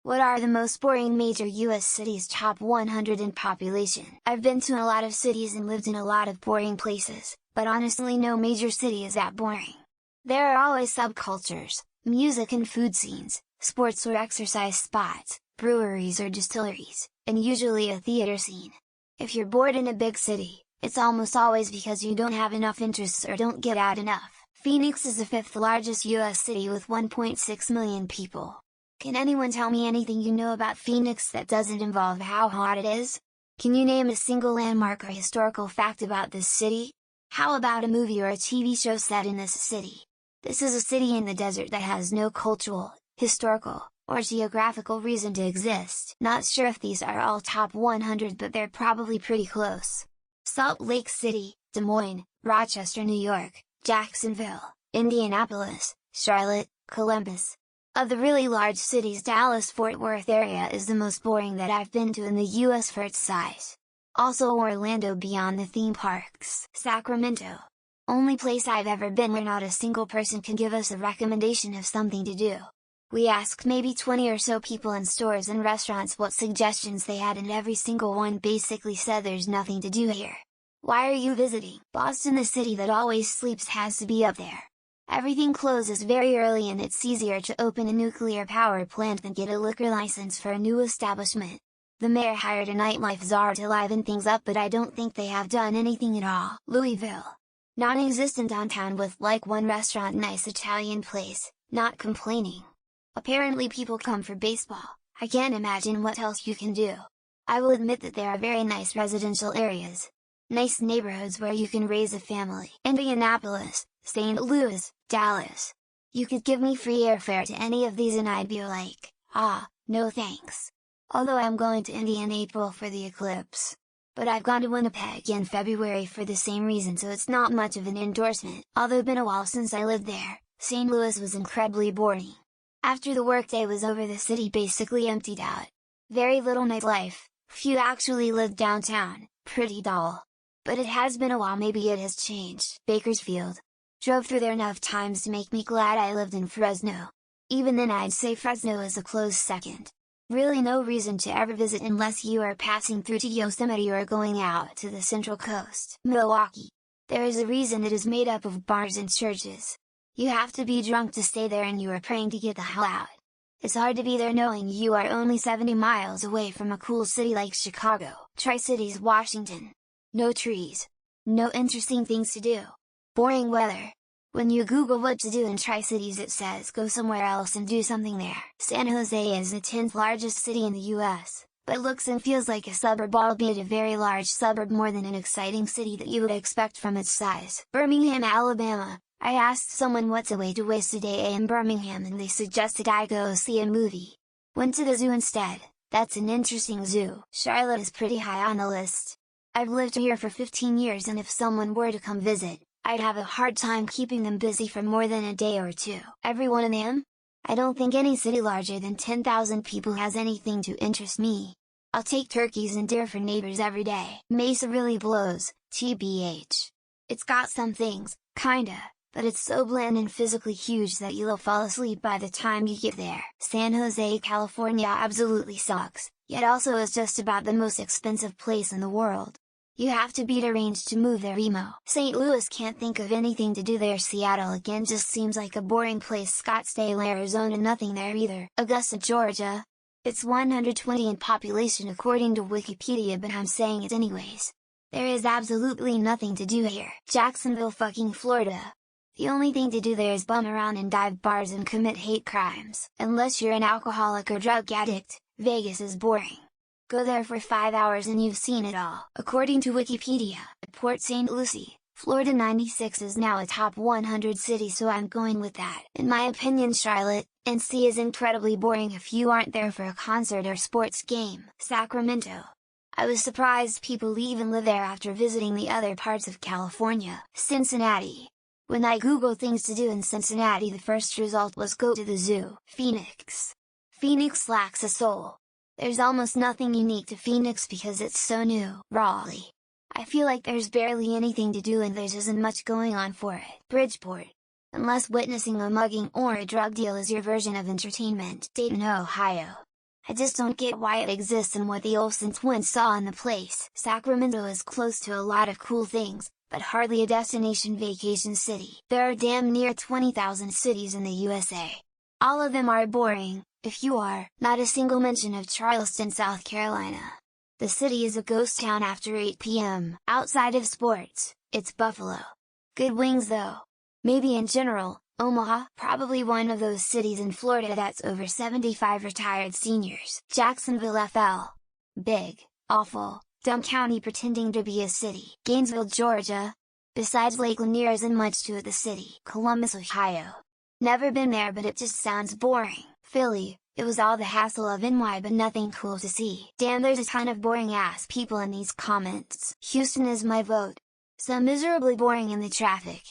What are the most boring major US cities? Top 100 in population. I've been to a lot of cities and lived in a lot of boring places, but honestly no major city is that boring. There are always subcultures, music and food scenes, sports or exercise spots, breweries or distilleries, and usually a theater scene. If you're bored in a big city, it's almost always because you don't have enough interests or don't get out enough. Phoenix is the 5th largest US city with 1.6 million people. Can anyone tell me anything you know about Phoenix that doesn't involve how hot it is? Can you name a single landmark or historical fact about this city? How about a movie or a TV show set in this city? This is a city in the desert that has no cultural, historical, or geographical reason to exist. Not sure if these are all top 100, but they're probably pretty close. Salt Lake City, Des Moines, Rochester, New York, Jacksonville, Indianapolis, Charlotte, Columbus. Of the really large cities, Dallas-Fort Worth area is the most boring that I've been to in the US for its size. Also Orlando beyond the theme parks. Sacramento. Only place I've ever been where not a single person can give us a recommendation of something to do. We asked maybe 20 or so people in stores and restaurants what suggestions they had, and every single one basically said there's nothing to do here. Why are you visiting? Boston, the city that always sleeps, has to be up there. Everything closes very early and it's easier to open a nuclear power plant than get a liquor license for a new establishment. The mayor hired a nightlife czar to liven things up, but I don't think they have done anything at all. Louisville. Non-existent downtown with like one restaurant, nice Italian place, not complaining. Apparently people come for baseball. I can't imagine what else you can do. I will admit that there are very nice residential areas. Nice neighborhoods where you can raise a family. Indianapolis, St. Louis, Dallas. You could give me free airfare to any of these and I'd be like, no thanks. Although I'm going to Indy in April for the eclipse. But I've gone to Winnipeg in February for the same reason, so it's not much of an endorsement. Although been a while since I lived there, St. Louis was incredibly boring. After the workday was over, the city basically emptied out. Very little nightlife, few actually lived downtown, pretty dull. But it has been a while, maybe it has changed. Bakersfield. Drove through there enough times to make me glad I lived in Fresno. Even then I'd say Fresno is a close second. Really no reason to ever visit unless you are passing through to Yosemite or going out to the Central Coast. Milwaukee. There is a reason it is made up of bars and churches. You have to be drunk to stay there and you are praying to get the hell out. It's hard to be there knowing you are only 70 miles away from a cool city like Chicago. Tri-Cities, Washington. No trees. No interesting things to do. Boring weather. When you Google what to do in Tri-Cities, it says go somewhere else and do something there. San Jose is the 10th largest city in the US, but looks and feels like a suburb, albeit a very large suburb, more than an exciting city that you would expect from its size. Birmingham, Alabama. I asked someone what's a way to waste a day in Birmingham and they suggested I go see a movie. Went to the zoo instead. That's an interesting zoo. Charlotte is pretty high on the list. I've lived here for 15 years and if someone were to come visit, I'd have a hard time keeping them busy for more than a day or two. Every one of them? I don't think any city larger than 10,000 people has anything to interest me. I'll take turkeys and deer for neighbors every day. Mesa really blows, TBH. It's got some things, kinda, but it's so bland and physically huge that you'll fall asleep by the time you get there. San Jose, California absolutely sucks, yet also is just about the most expensive place in the world. You have to be deranged to move there. Emo. St. Louis, can't think of anything to do there. Seattle again just seems like a boring place. Scottsdale, Arizona, nothing there either. Augusta, Georgia. It's 120 in population according to Wikipedia, but I'm saying it anyways. There is absolutely nothing to do here. Jacksonville, fucking Florida. The only thing to do there is bum around in dive bars and commit hate crimes. Unless you're an alcoholic or drug addict, Vegas is boring. Go there for 5 hours and you've seen it all. According to Wikipedia, Port St. Lucie, Florida 96 is now a top 100 city, so I'm going with that. In my opinion, Charlotte, NC is incredibly boring if you aren't there for a concert or sports game. Sacramento. I was surprised people even live there after visiting the other parts of California. Cincinnati. When I Googled things to do in Cincinnati, the first result was go to the zoo. Phoenix. Phoenix lacks a soul. There's almost nothing unique to Phoenix because it's so new. Raleigh. I feel like there's barely anything to do and there isn't much going on for it. Bridgeport. Unless witnessing a mugging or a drug deal is your version of entertainment. Dayton, Ohio. I just don't get why it exists and what the Olsen twins saw in the place. Sacramento is close to a lot of cool things, but hardly a destination vacation city. There are damn near 20,000 cities in the USA. All of them are boring, if you are. Not a single mention of Charleston, South Carolina. The city is a ghost town after 8 p.m. Outside of sports, it's Buffalo. Good wings though. Maybe in general, Omaha, probably one of those cities in Florida that's over 75 retired seniors. Jacksonville FL. Big, awful, dumb county pretending to be a city. Gainesville, Georgia. Besides Lake Lanier isn't much to the city. Columbus, Ohio. Never been there but it just sounds boring. Philly, it was all the hassle of NY but nothing cool to see. Damn, there's a ton of boring ass people in these comments. Houston is my vote. So miserably boring in the traffic,